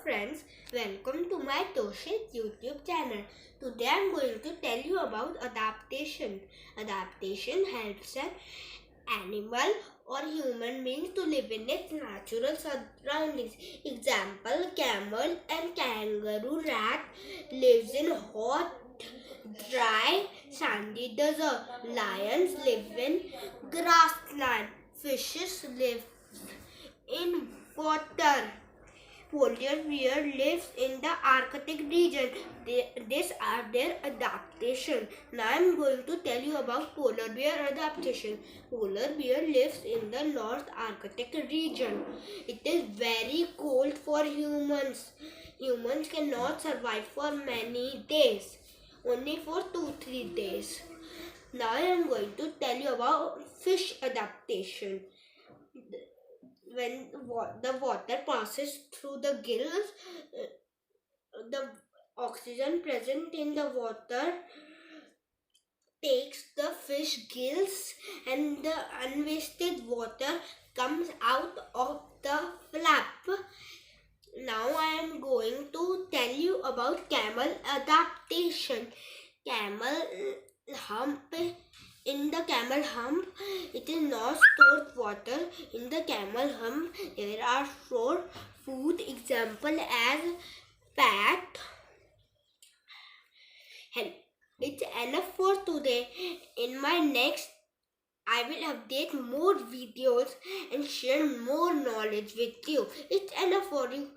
friends, welcome to my Toshit YouTube channel. Today I am going to tell you about adaptation. Adaptation helps an animal or human being to live in its natural surroundings. Example, camel and kangaroo rat lives in hot, dry, sandy desert. Lions live in grassland. Fishes live in water. Polar bear lives in the Arctic region. These are their adaptation. Now I am going to tell you about polar bear adaptation. Polar bear lives in the North Arctic region. It is very cold for humans. Humans cannot survive for many days. Only for 2-3 days. Now I am going to tell you about fish adaptation. When the water passes through the gills, the oxygen present in the water takes the fish gills and the unwasted water comes out of the flap. Now I am going to tell you about camel adaptation. Camel hump. In the camel hump, it is not stored water. In the camel hump, there are stored food, example as fat. And it's enough for today. In my next, I will update more videos and share more knowledge with you. It's enough for you.